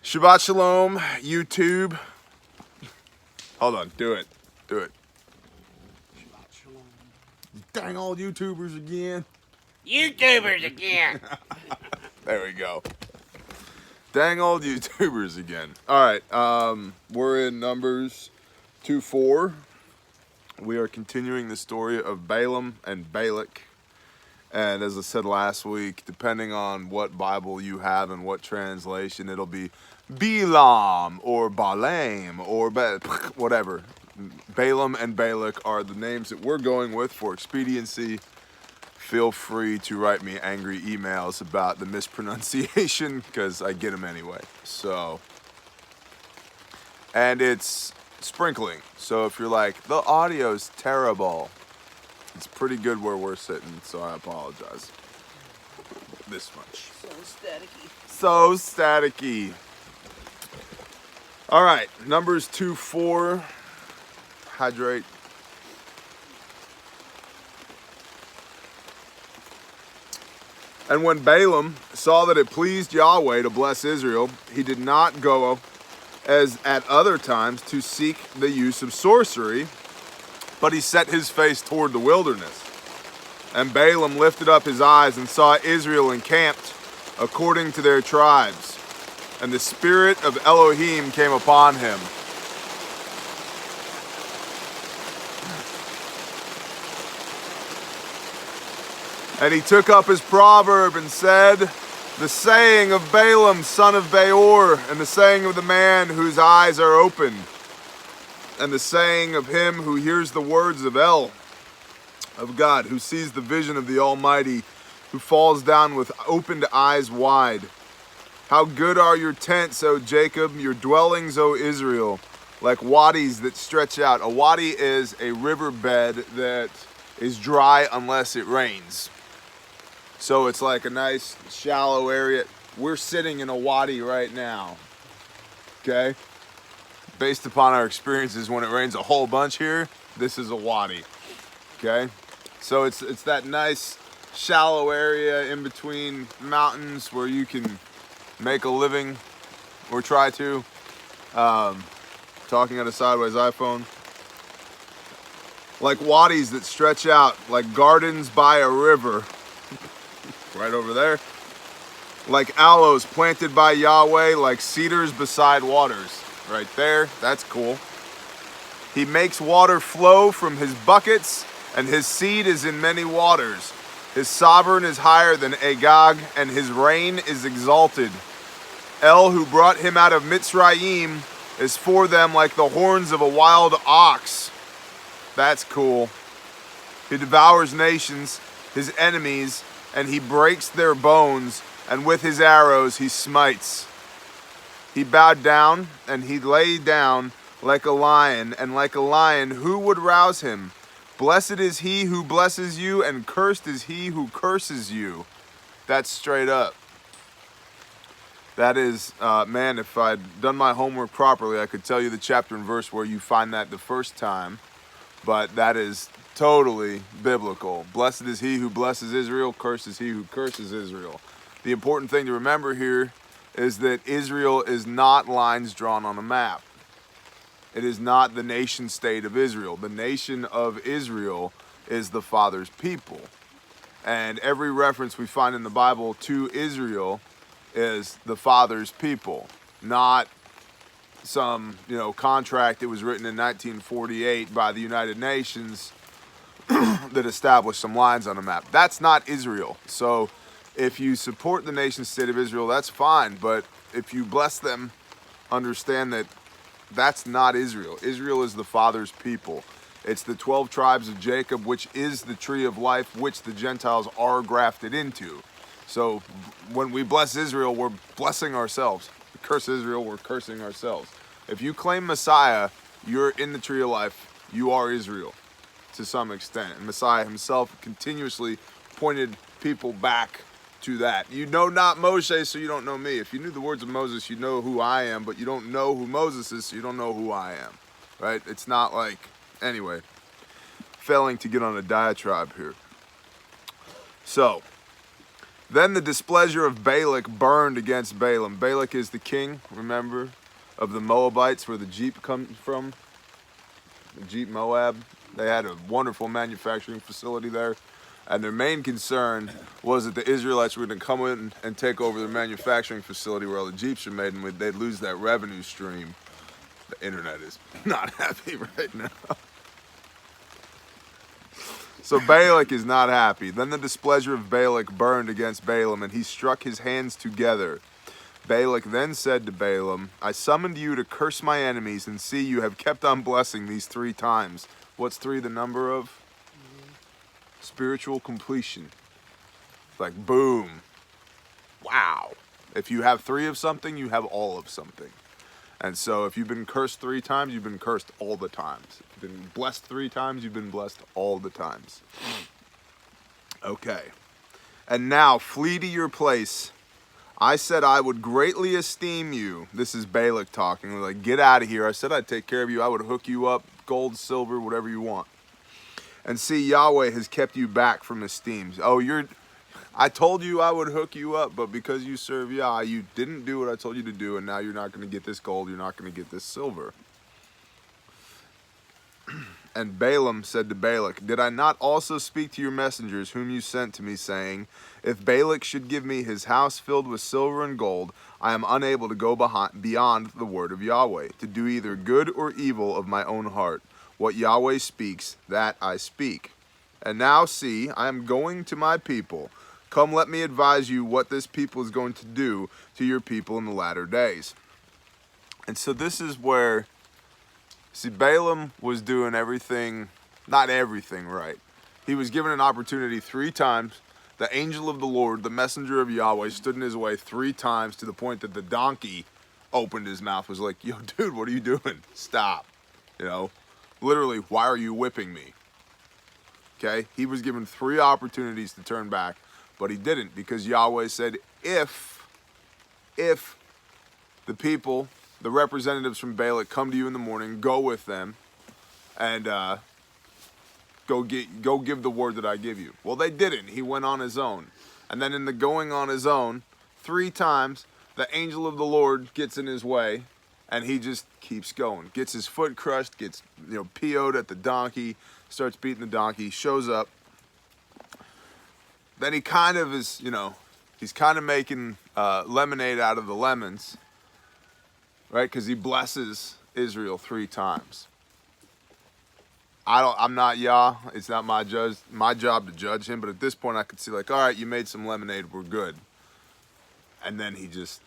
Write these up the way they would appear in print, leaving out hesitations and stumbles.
Shabbat Shalom, YouTube. Hold on, do it. Do it. Shabbat Shalom. Dang old YouTubers again. YouTubers again. There we go. Dang old YouTubers again. Alright, we're in Numbers 2:4. We are continuing the story of Balaam and Balak. And as I said last week, depending on what Bible you have and what translation, it'll be Bilam or Balaam or whatever. Balaam and Balak are the names that we're going with for expediency. Feel free to write me angry emails about the mispronunciation because I get them anyway. So, and it's sprinkling. So if you're like, the audio's terrible, it's pretty good where we're sitting, so I apologize. This much. So staticky. So staticky. All right, Numbers 2:4. Hydrate. And when Balaam saw that it pleased Yahweh to bless Israel, he did not go as at other times to seek the use of sorcery, but he set his face toward the wilderness. And Balaam lifted up his eyes and saw Israel encamped according to their tribes. And the spirit of Elohim came upon him. And he took up his proverb and said, the saying of Balaam, son of Beor, and the saying of the man whose eyes are opened, and the saying of him who hears the words of of God, who sees the vision of the Almighty, who falls down with opened eyes wide. How good are your tents, O Jacob, your dwellings, O Israel, like wadis that stretch out. A wadi is a riverbed that is dry unless it rains. So it's like a nice shallow area. We're sitting in a wadi right now, okay? Based upon our experiences, when it rains a whole bunch here, this is a wadi, okay? So it's that nice shallow area in between mountains where you can make a living, or try to. Talking on a sideways iPhone. Like wadis that stretch out, like gardens by a river. Right over there. Like aloes planted by Yahweh, like cedars beside waters. Right there, that's cool. He makes water flow from his buckets, and his seed is in many waters. His sovereign is higher than Agag, and his reign is exalted. El, who brought him out of Mitzrayim, is for them like the horns of a wild ox. That's cool. He devours nations, his enemies, and he breaks their bones, and with his arrows he smites. He bowed down, and he lay down like a lion, and like a lion, who would rouse him? Blessed is he who blesses you, and cursed is he who curses you. That's straight up. That is, man, if I'd done my homework properly, I could tell you the chapter and verse where you find that the first time, but that is totally biblical. Blessed is he who blesses Israel, cursed is he who curses Israel. The important thing to remember here is that Israel is not lines drawn on a map. It is not the nation state of Israel. The nation of Israel is the Father's people. And every reference we find in the Bible to Israel is the Father's people, not some, contract that was written in 1948 by the United Nations that established some lines on a map. That's not Israel. So if you support the nation state of Israel, that's fine. But if you bless them, understand that that's not Israel. Israel is the Father's people. It's the 12 tribes of Jacob, which is the tree of life, which the Gentiles are grafted into. So when we bless Israel, we're blessing ourselves. We curse Israel, we're cursing ourselves. If you claim Messiah, you're in the tree of life. You are Israel to some extent. And Messiah himself continuously pointed people back to that. You know not Moshe, so you don't know me. If you knew the words of Moses, you know who I am, but you don't know who Moses is, so you don't know who I am. Right? It's not like, anyway, failing to get on a diatribe here. So, Then the displeasure of Balak burned against Balaam. Balak is the king, remember, of the Moabites, where the Jeep comes from. The Jeep Moab. They had a wonderful manufacturing facility there. And their main concern was that the Israelites were going to come in and take over their manufacturing facility where all the Jeeps are made, and they'd lose that revenue stream. The internet is not happy right now. So Balak is not happy. Then the displeasure of Balak burned against Balaam, and he struck his hands together. Balak then said to Balaam, I summoned you to curse my enemies, and see, you have kept on blessing these 3 times. What's 3 the number of? Spiritual completion. Like, boom. Wow. If you have 3 of something, you have all of something. And so if you've been cursed 3 times, you've been cursed all the times. If you've been blessed 3 times, you've been blessed all the times. Okay. And now flee to your place. I said I would greatly esteem you. This is Balak talking. Like, get out of here. I said I'd take care of you. I would hook you up, gold, silver, whatever you want. And see, Yahweh has kept you back from esteem. Oh, I told you I would hook you up, but because you serve Yah, you didn't do what I told you to do, and now you're not going to get this gold, you're not going to get this silver. And Balaam said to Balak, did I not also speak to your messengers whom you sent to me, saying, if Balak should give me his house filled with silver and gold, I am unable to go beyond the word of Yahweh, to do either good or evil of my own heart. What Yahweh speaks, that I speak. And now see, I am going to my people. Come, let me advise you what this people is going to do to your people in the latter days. And so this is where, see, Balaam was doing everything, not everything right. He was given an opportunity 3 times. The angel of the Lord, the messenger of Yahweh, stood in his way 3 times, to the point that the donkey opened his mouth, was like, yo, dude, what are you doing? Stop. You know, literally, why are you whipping me? Okay, he was given 3 opportunities to turn back, but he didn't, because Yahweh said, if the people, the representatives from Balak, come to you in the morning, go with them, and go give the word that I give you. Well, they didn't. He went on his own. And then in the going on his own, 3 times, the angel of the Lord gets in his way, and he just keeps going. Gets his foot crushed, gets, PO'd at the donkey, starts beating the donkey, shows up. Then he kind of is, he's kind of making lemonade out of the lemons, right? Because he blesses Israel 3 times. I'm not Yah. It's not my job to judge him. But at this point, I could see, like, all right, you made some lemonade. We're good. And then he just...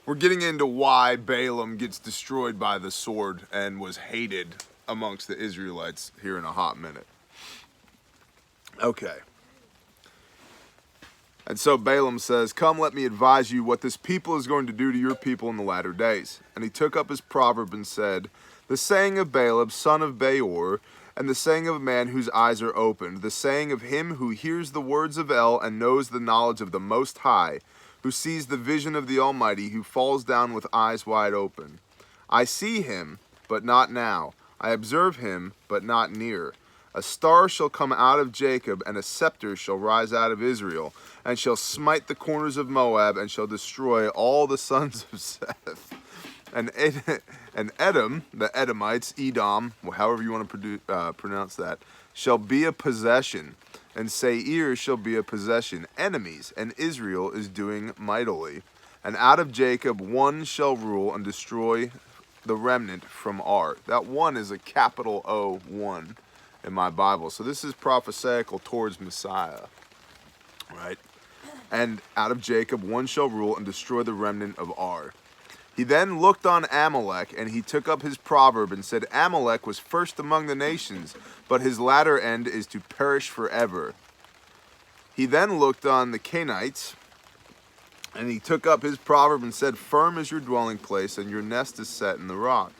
We're getting into why Balaam gets destroyed by the sword and was hated amongst the Israelites here in a hot minute. Okay. And so Balaam says, come, let me advise you what this people is going to do to your people in the latter days. And he took up his proverb and said, the saying of Balaam, son of Beor, and the saying of a man whose eyes are opened, the saying of him who hears the words of El and knows the knowledge of the Most High, who sees the vision of the Almighty, who falls down with eyes wide open. I see him, but not now. I observe him, but not near. A star shall come out of Jacob, and a scepter shall rise out of Israel, and shall smite the corners of Moab, and shall destroy all the sons of Seth. And Edom, the Edomites, Edom, however you want to pronounce that, shall be a possession, and Seir shall be a possession, enemies, and Israel is doing mightily. And out of Jacob 1 shall rule and destroy the remnant from Ar. That 1 is a capital O-1 in my Bible. So this is prophesical towards Messiah, right? And out of Jacob 1 shall rule and destroy the remnant of Ar. He then looked on Amalek, and he took up his proverb and said, Amalek was first among the nations, but his latter end is to perish forever. He then looked on the Canaanites, and he took up his proverb and said, firm is your dwelling place, and your nest is set in the rock.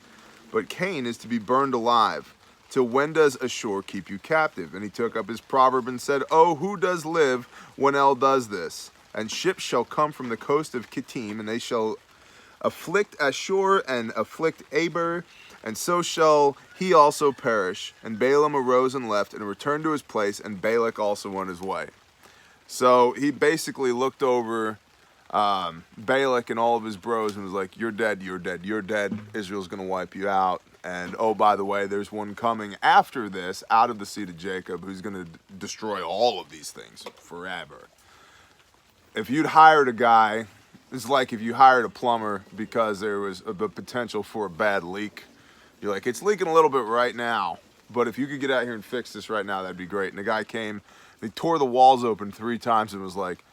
But Cain is to be burned alive. Till when does Ashur keep you captive? And he took up his proverb and said, oh, who does live when El does this? And ships shall come from the coast of Kittim, and they shall afflict Ashur and afflict Aber, and so shall he also perish. And Balaam arose and left and returned to his place, and Balak also went his way. So he basically looked over Balak and all of his bros and was like, you're dead, you're dead, you're dead. Israel's going to wipe you out. And oh, by the way, there's one coming after this out of the seed of Jacob who's going to destroy all of these things forever. If you'd hired a guy, it's like if you hired a plumber because there was the potential for a bad leak. You're like, it's leaking a little bit right now, but if you could get out here and fix this right now, that'd be great. And the guy came, he tore the walls open 3 times and was like,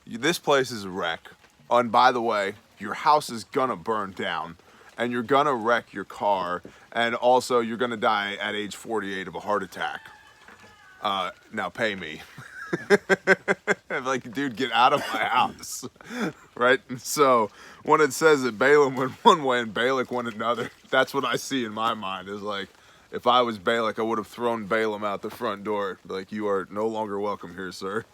this place is a wreck. Oh, and by the way, your house is gonna burn down and you're gonna wreck your car. And also you're gonna die at age 48 of a heart attack. Now pay me. I'm like, dude, get out of my house. Right? And so when it says that Balaam went one way and Balak went another, that's what I see in my mind is like, if I was Balak, I would have thrown Balaam out the front door. Be like, you are no longer welcome here, sir.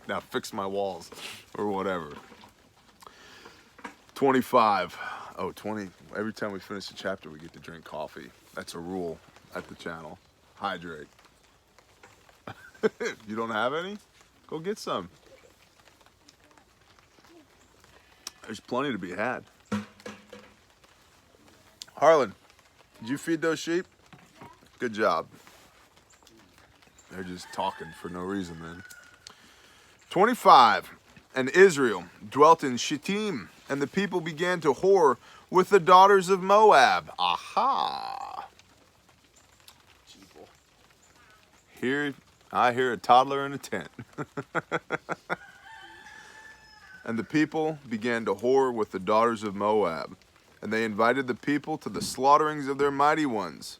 Now fix my walls or whatever. 25. Oh, 20. Every time we finish a chapter, we get to drink coffee. That's a rule at the channel. Hydrate. If you don't have any, go get some. There's plenty to be had. Harlan, did you feed those sheep? Good job. They're just talking for no reason, man. 25. And Israel dwelt in Shittim, and the people began to whore with the daughters of Moab. Aha! Here, I hear a toddler in a tent. And the people began to whore with the daughters of Moab, and they invited the people to the slaughterings of their mighty ones.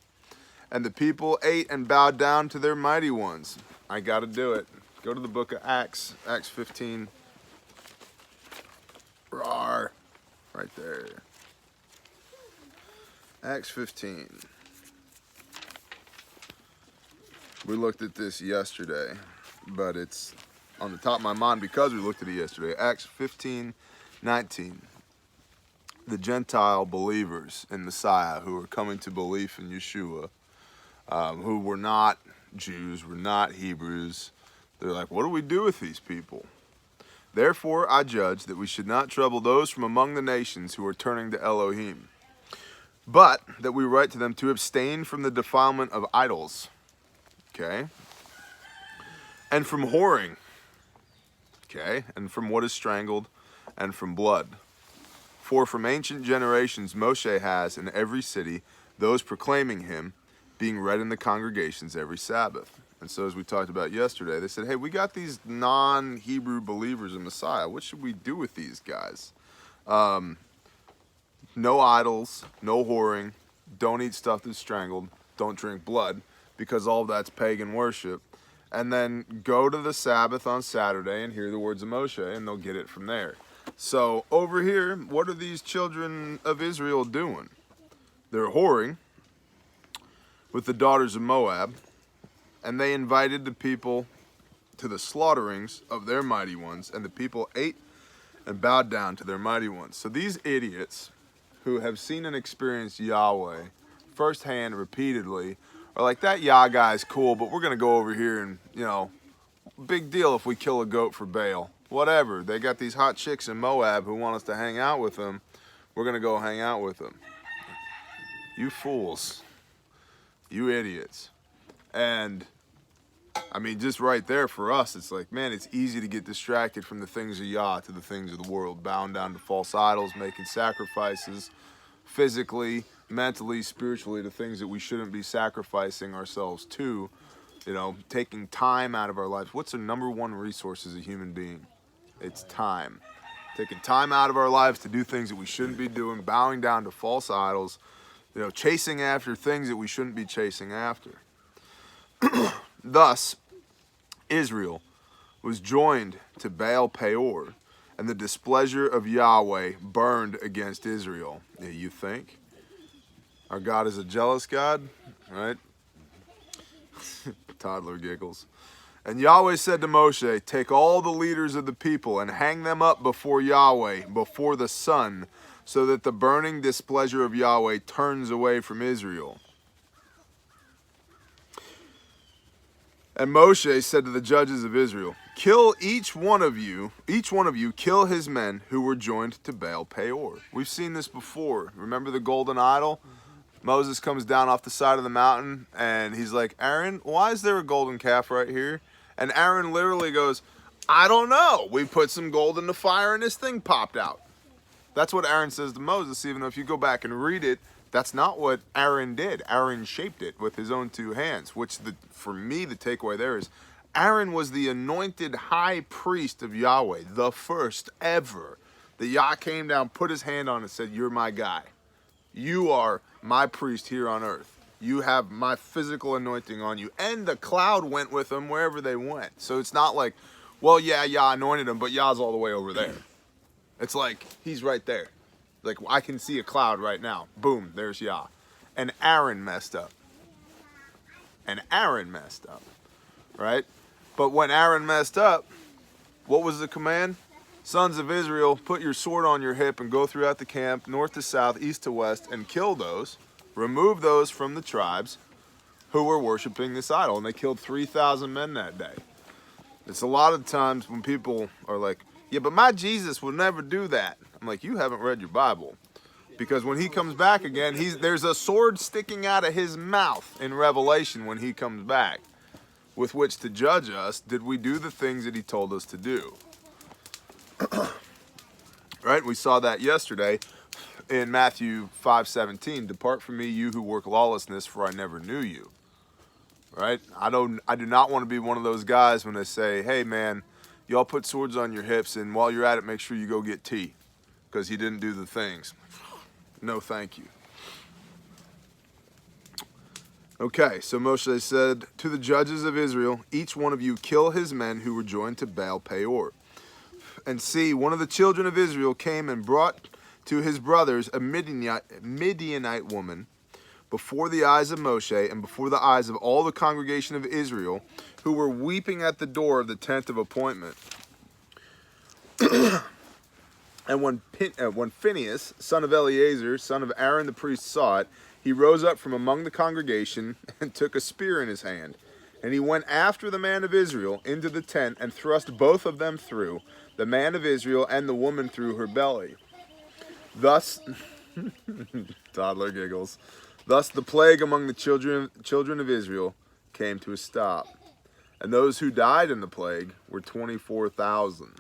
And the people ate and bowed down to their mighty ones. I gotta do it. Go to the book of Acts, Acts 15. Rawr. Right there. Acts 15. We looked at this yesterday, but it's on the top of my mind because we looked at it yesterday. Acts 15:19. The Gentile believers in Messiah who were coming to belief in Yeshua, who were not Jews, were not Hebrews. They're like, what do we do with these people? Therefore, I judge that we should not trouble those from among the nations who are turning to Elohim, but that we write to them to abstain from the defilement of idols, okay, and from whoring, okay, and from what is strangled, and from blood. For from ancient generations Moshe has in every city those proclaiming him, being read in the congregations every Sabbath. And so as we talked about yesterday, they said, hey, we got these non-Hebrew believers in Messiah. What should we do with these guys? No idols, no whoring, don't eat stuff that's strangled, don't drink blood, because all of that's pagan worship. And then go to the Sabbath on Saturday and hear the words of Moshe, and they'll get it from there. So over here, what are these children of Israel doing? They're whoring with the daughters of Moab, and they invited the people to the slaughterings of their mighty ones, and the people ate and bowed down to their mighty ones. So these idiots who have seen and experienced Yahweh firsthand repeatedly are like, that Yah guy's cool, but we're going to go over here and, you know, big deal if we kill a goat for Baal. Whatever. They got these hot chicks in Moab who want us to hang out with them. We're going to go hang out with them. You fools. You idiots. And I mean, just right there for us, it's like, man, it's easy to get distracted from the things of Yah to the things of the world, bowing down to false idols, making sacrifices physically, mentally, spiritually, to things that we shouldn't be sacrificing ourselves to, you know, taking time out of our lives. What's the number one resource as a human being? It's time. Taking time out of our lives to do things that we shouldn't be doing, bowing down to false idols, you know, chasing after things that we shouldn't be chasing after. Thus, Israel was joined to Baal Peor, and the displeasure of Yahweh burned against Israel. Yeah, you think? Our God is a jealous God, right? Toddler giggles. And Yahweh said to Moshe, take all the leaders of the people and hang them up before Yahweh, before the sun, so that the burning displeasure of Yahweh turns away from Israel. And Moshe said to the judges of Israel, kill each one of you, kill his men who were joined to Baal Peor. We've seen this before. Remember the golden idol? Moses comes down off the side of the mountain and he's like, Aaron, why is there a golden calf right here? And Aaron literally goes, I don't know. We put some gold in the fire and this thing popped out. That's what Aaron says to Moses, even though if you go back and read it, that's not what Aaron did. Aaron shaped it with his own two hands, which for me, the takeaway there is Aaron was the anointed high priest of Yahweh, the first ever. That Yah came down, put his hand on and said, you're my guy. You are my priest here on earth. You have my physical anointing on you. And the cloud went with them wherever they went. So it's not like, well, yeah, Yah anointed him, but Yah's all the way over there. It's like, he's right there. Like, I can see a cloud right now. Boom, there's Yah. And Aaron messed up. Right? But when Aaron messed up, what was the command? Sons of Israel, put your sword on your hip and go throughout the camp, north to south, east to west, and kill those, remove those from the tribes who were worshiping this idol. And they killed 3,000 men that day. It's a lot of times when people are like, yeah, but my Jesus would never do that. I'm like, you haven't read your Bible. Because when he comes back again, there's a sword sticking out of his mouth in Revelation when he comes back, with which to judge us. Did we do the things that he told us to do? Right? We saw that yesterday in Matthew 5:17. Depart from me, you who work lawlessness, for I never knew you. Right? I do not want to be one of those guys when they say, hey man, y'all put swords on your hips and while you're at it, make sure you go get tea because he didn't do the things. No, thank you. Okay, so Moshe said to the judges of Israel, each one of you kill his men who were joined to Baal Peor. And see, one of the children of Israel came and brought to his brothers a Midianite woman before the eyes of Moshe and before the eyes of all the congregation of Israel, who were weeping at the door of the tent of appointment. And when Phinehas, son of Eleazar, son of Aaron the priest, saw it, he rose up from among the congregation and took a spear in his hand. And he went after the man of Israel into the tent and thrust both of them through, the man of Israel and the woman through her belly. Thus, toddler giggles. Thus the plague among the children of Israel came to a stop. And those who died in the plague were 24,000.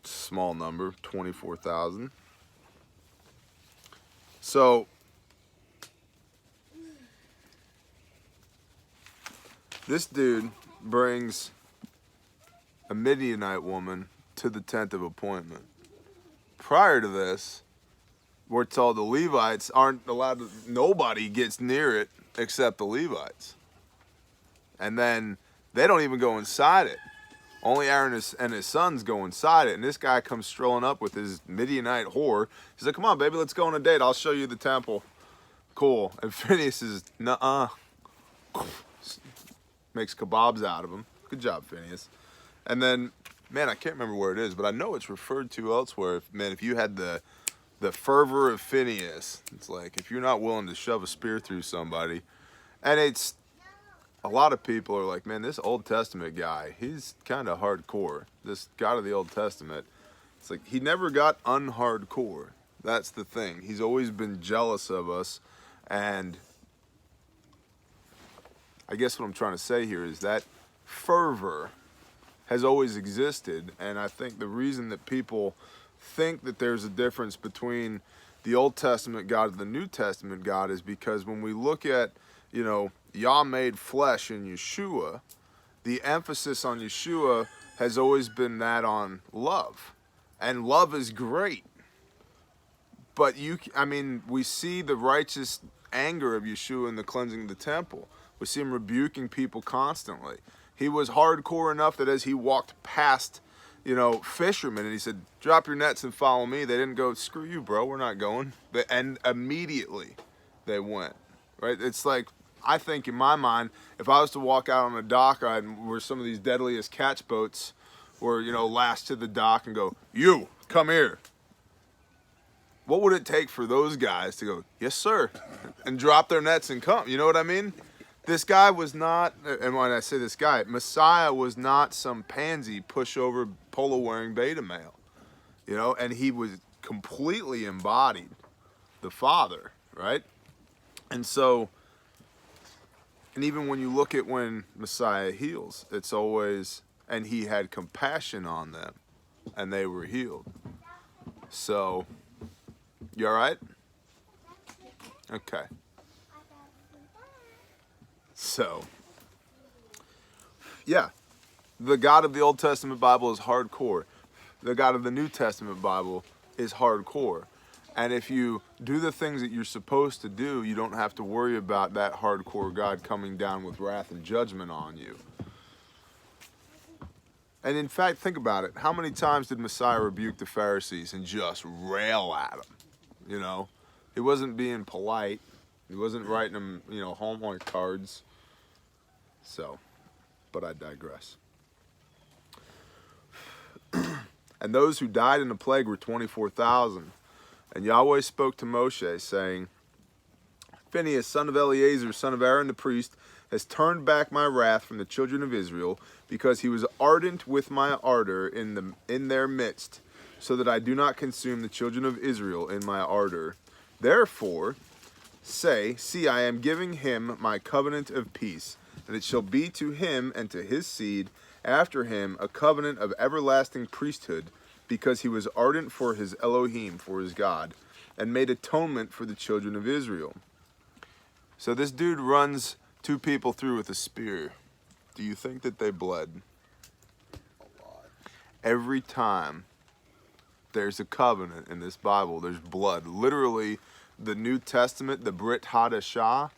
Small number, 24,000. So, this dude brings a Midianite woman to the tent of appointment. Prior to this, we're told the Levites aren't allowed to, nobody gets near it except the Levites. And then they don't even go inside it. Only Aaron and his sons go inside it. And this guy comes strolling up with his Midianite whore. He's like, come on, baby, let's go on a date. I'll show you the temple. Cool. And Phinehas is, nuh-uh. Makes kebabs out of him. Good job, Phinehas. And then, man, I can't remember where it is, but I know it's referred to elsewhere. Man, if you had the fervor of Phinehas, it's like if you're not willing to shove a spear through somebody, and it's, a lot of people are like, man, this Old Testament guy, he's kind of hardcore. This God of the Old Testament, it's like he never got unhardcore. That's the thing. He's always been jealous of us, and I guess what I'm trying to say here is that fervor has always existed, and I think the reason that people think that there's a difference between the Old Testament God and the New Testament God is because when we look at, you know, Yah made flesh in Yeshua, the emphasis on Yeshua has always been that on love. And love is great. But we see the righteous anger of Yeshua in the cleansing of the temple. We see him rebuking people constantly. He was hardcore enough that as he walked past, fishermen, and he said, drop your nets and follow me, they didn't go, screw you, bro, we're not going. And immediately they went, right? It's like, I think in my mind, if I was to walk out on a dock where some of these deadliest catch boats were, lashed to the dock and go, you, come here. What would it take for those guys to go, yes, sir, and drop their nets and come? You know what I mean? This guy was not, and when I say this guy, Messiah was not some pansy pushover polo wearing beta male, you know, and he was completely embodied the Father, right? And so, and even when you look at when Messiah heals, it's always, and he had compassion on them and they were healed. So, you all right? Okay. So, yeah, the God of the Old Testament Bible is hardcore. The God of the New Testament Bible is hardcore. And if you do the things that you're supposed to do, you don't have to worry about that hardcore God coming down with wrath and judgment on you. And in fact, think about it. How many times did Messiah rebuke the Pharisees and just rail at them? You know, he wasn't being polite. He wasn't writing them, you know, Hallmark cards. So, but I digress. And those who died in the plague were 24,000. And Yahweh spoke to Moshe, saying, Phinehas, son of Eleazar, son of Aaron the priest, has turned back my wrath from the children of Israel, because he was ardent with my ardor in their midst, so that I do not consume the children of Israel in my ardor. Therefore, say, see, I am giving him my covenant of peace, and it shall be to him and to his seed after him a covenant of everlasting priesthood, because he was ardent for his Elohim, for his God, and made atonement for the children of Israel. So this dude runs 2 people through with a spear. Do you think that they bled? A lot. Every time there's a covenant in this Bible, there's blood. Literally, the New Testament, the Brit Hadashah,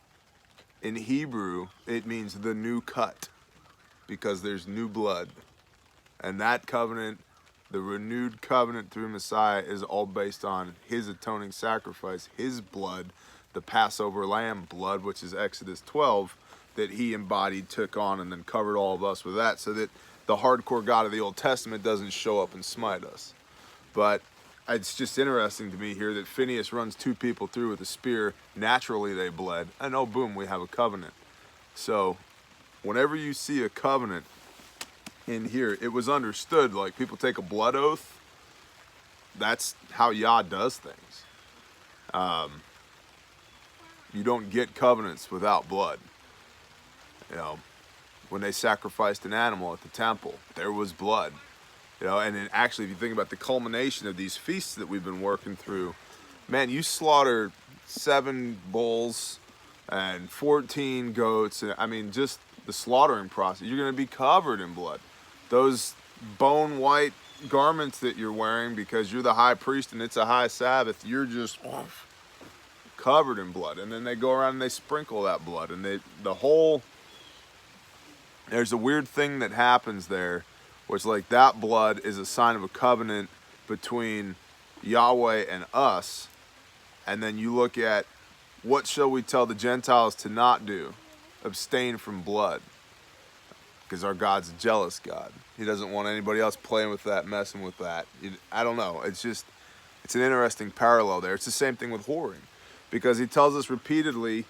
in Hebrew, it means the new cut, because there's new blood. And that covenant, the renewed covenant through Messiah, is all based on his atoning sacrifice, his blood, the Passover lamb blood, which is Exodus 12, that he embodied, took on, and then covered all of us with that, so that the hardcore God of the Old Testament doesn't show up and smite us. But it's just interesting to me here that Phinehas runs 2 people through with a spear. Naturally they bled, and oh boom, we have a covenant. So whenever you see a covenant in here, it was understood, like people take a blood oath. That's how Yah does things. You don't get covenants without blood. You know, when they sacrificed an animal at the temple, there was blood. You know, and then actually, if you think about the culmination of these feasts that we've been working through, man, you slaughter 7 bulls and 14 goats. And I mean, just the slaughtering process, you're going to be covered in blood. Those bone white garments that you're wearing because you're the high priest and it's a high Sabbath, you're just covered in blood. And then they go around and they sprinkle that blood. And there's a weird thing that happens there, where it's like that blood is a sign of a covenant between Yahweh and us. And then you look at, what shall we tell the Gentiles to not do? Abstain from blood. Because our God's a jealous God. He doesn't want anybody else playing with that, messing with that. I don't know. It's an interesting parallel there. It's the same thing with whoring. Because he tells us repeatedly,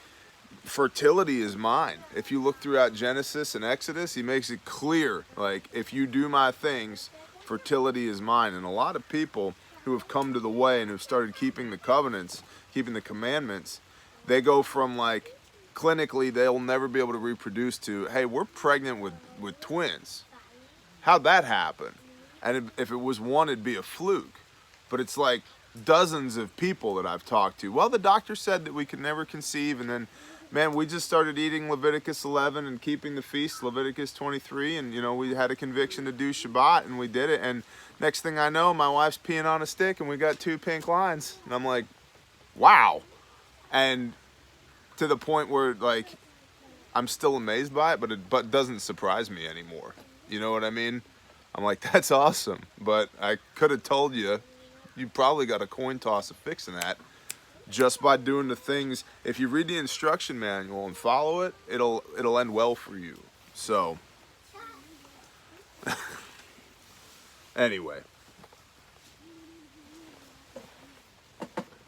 fertility is mine. If you look throughout Genesis and Exodus, he makes it clear, like, if you do my things, fertility is mine. And a lot of people who have come to the way and who've started keeping the covenants, keeping the commandments, they go from, like, clinically they'll never be able to reproduce to, hey, we're pregnant with twins. How'd that happen? And if it was one, it'd be a fluke. But it's like dozens of people that I've talked to. Well, the doctor said that we could never conceive, and then, man, we just started eating Leviticus 11 and keeping the feast, Leviticus 23, and, you know, we had a conviction to do Shabbat, and we did it, and next thing I know, my wife's peeing on a stick, and we got 2 pink lines, and I'm like, wow. And to the point where, like, I'm still amazed by it, but it doesn't surprise me anymore. You know what I mean? I'm like, that's awesome, but I could have told you, you probably got a coin toss of fixing that just by doing the things. If you read the instruction manual and follow it, it'll end well for you. So anyway,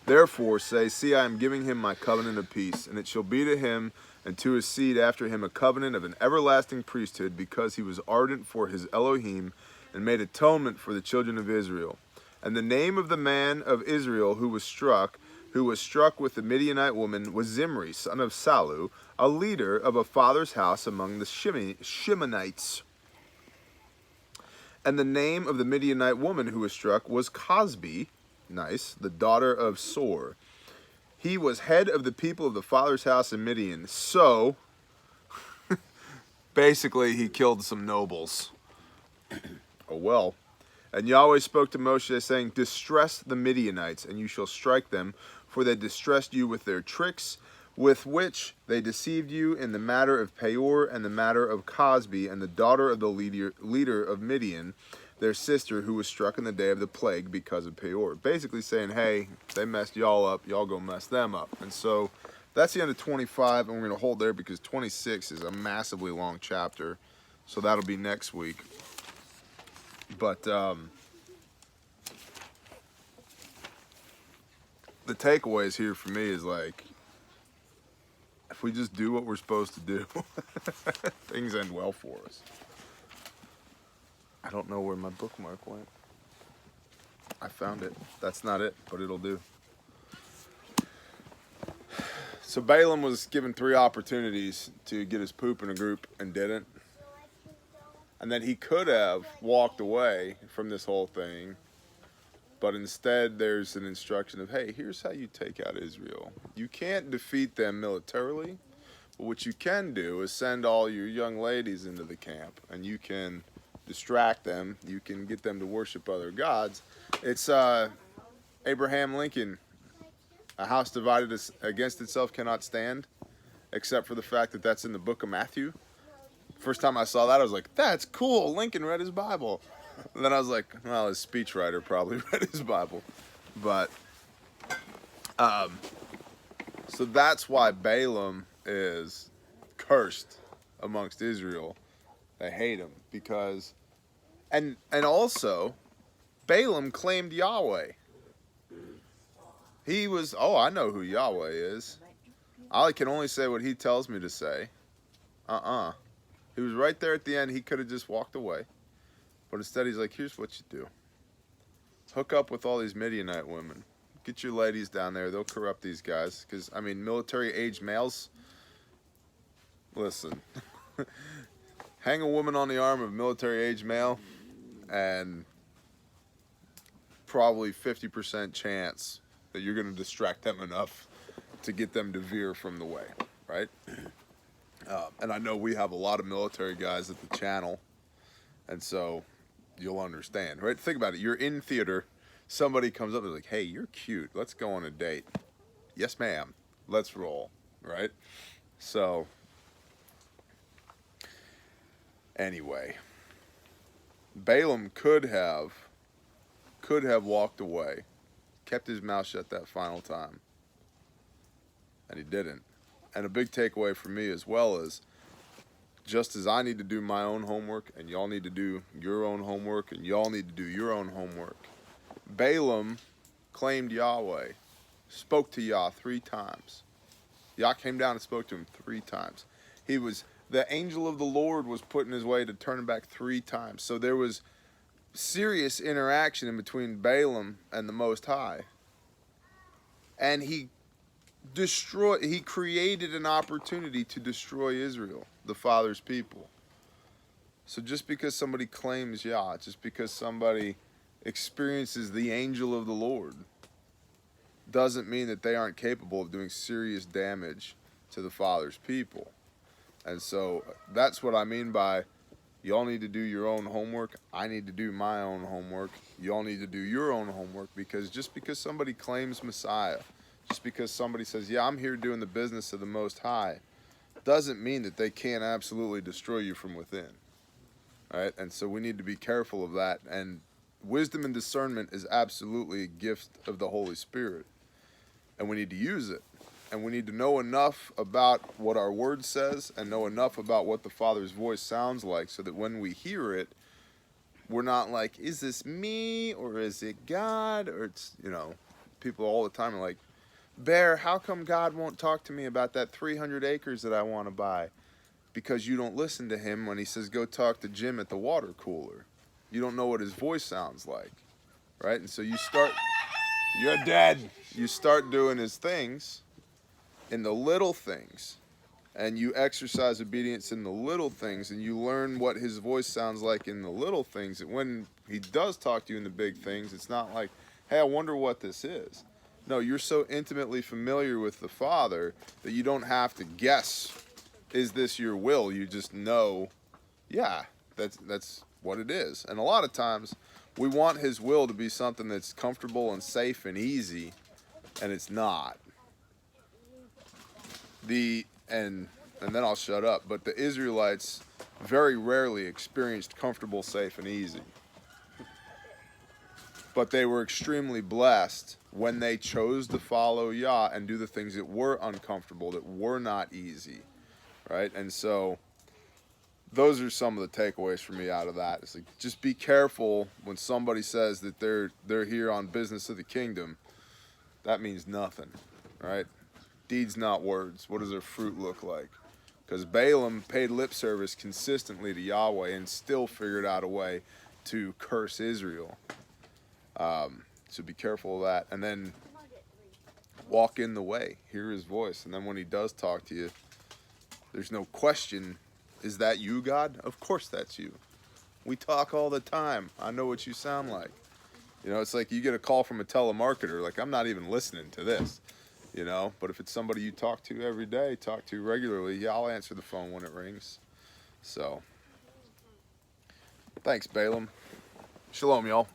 therefore say, see, I am giving him my covenant of peace, and it shall be to him and to his seed after him a covenant of an everlasting priesthood, because he was ardent for his Elohim, and made atonement for the children of Israel. And the name of the man of Israel who was struck with the Midianite woman, was Zimri, son of Salu, a leader of a father's house among the Shimonites. And the name of the Midianite woman who was struck was Cosbi, nice, the daughter of Sor. He was head of the people of the father's house in Midian. So, basically, he killed some nobles. Oh well. And Yahweh spoke to Moshe, saying, distress the Midianites, and you shall strike them, for they distressed you with their tricks, with which they deceived you in the matter of Peor and the matter of Cosbi, and the daughter of the leader of Midian, their sister, who was struck in the day of the plague because of Peor. Basically saying, hey, they messed y'all up, y'all go mess them up. And so that's the end of 25, and we're going to hold there because 26 is a massively long chapter. So that'll be next week. But the takeaways here for me is like, if we just do what we're supposed to do, things end well for us. I don't know where my bookmark went. I found it. That's not it, but it'll do. So Balaam was given 3 opportunities to get his poop in a group and didn't. And then he could have walked away from this whole thing, but instead there's an instruction of, hey, here's how you take out Israel. You can't defeat them militarily, but what you can do is send all your young ladies into the camp, and you can distract them, you can get them to worship other gods. It's Abraham Lincoln, a house divided against itself cannot stand, except for the fact that that's in the book of Matthew. First time I saw that, I was like, that's cool, Lincoln read his Bible. And then I was like, well, his speechwriter probably read his Bible. But, so that's why Balaam is cursed amongst Israel. They hate him because, and also, Balaam claimed Yahweh. He was, oh, I know who Yahweh is. I can only say what he tells me to say. He was right there at the end. He could have just walked away. But instead he's like, here's what you do. Hook up with all these Midianite women. Get your ladies down there. They'll corrupt these guys. Because, I mean, military-age males, listen. Hang a woman on the arm of a military-age male, and probably 50% chance that you're going to distract them enough to get them to veer from the way, right? And I know we have a lot of military guys at the channel, and so you'll understand, right? Think about it. You're in theater. Somebody comes up and is like, hey, you're cute. Let's go on a date. Yes, ma'am. Let's roll, right? So, anyway, Balaam could have walked away, kept his mouth shut that final time, and he didn't. And a big takeaway for me as well is, just as I need to do my own homework, and y'all need to do your own homework, and y'all need to do your own homework, Balaam claimed Yahweh, spoke to Yah 3 times. Yah came down and spoke to him 3 times. The angel of the Lord was put in his way to turn him back 3 times. So there was serious interaction in between Balaam and the Most High. And he created an opportunity to destroy Israel, the Father's people. So just because somebody claims Yah, just because somebody experiences the angel of the Lord, doesn't mean that they aren't capable of doing serious damage to the Father's people. And so that's what I mean by, y'all need to do your own homework. I need to do my own homework. Y'all need to do your own homework, because just because somebody claims Messiah, just because somebody says, yeah, I'm here doing the business of the Most High, doesn't mean that they can't absolutely destroy you from within. All right? And so we need to be careful of that. And wisdom and discernment is absolutely a gift of the Holy Spirit. And we need to use it. And we need to know enough about what our word says and know enough about what the Father's voice sounds like, so that when we hear it, we're not like, is this me or is it God? Or it's, people all the time are like, Bear, how come God won't talk to me about that 300 acres that I want to buy? Because you don't listen to him when he says, go talk to Jim at the water cooler. You don't know what his voice sounds like, right? And so you start, you're dead. You start doing his things in the little things, and you exercise obedience in the little things, and you learn what his voice sounds like in the little things. And when he does talk to you in the big things, it's not like, hey, I wonder what this is. No, you're so intimately familiar with the Father that you don't have to guess, is this your will? You just know, yeah, that's what it is. And a lot of times we want his will to be something that's comfortable and safe and easy, and it's not. And then I'll shut up, but the Israelites very rarely experienced comfortable, safe, and easy. But they were extremely blessed when they chose to follow Yah and do the things that were uncomfortable, that were not easy, right? And so those are some of the takeaways for me out of that. It's like, just be careful when somebody says that they're here on business of the kingdom. That means nothing, right? Deeds, not words. What does their fruit look like? Because Balaam paid lip service consistently to Yahweh and still figured out a way to curse Israel. So be careful of that. And then walk in the way. Hear his voice. And then when he does talk to you, there's no question, is that you, God? Of course that's you. We talk all the time. I know what you sound like. You know, it's like you get a call from a telemarketer. Like, I'm not even listening to this. You know, but if it's somebody you talk to every day, talk to regularly, yeah, I'll answer the phone when it rings. So, thanks, Balaam. Shalom, y'all.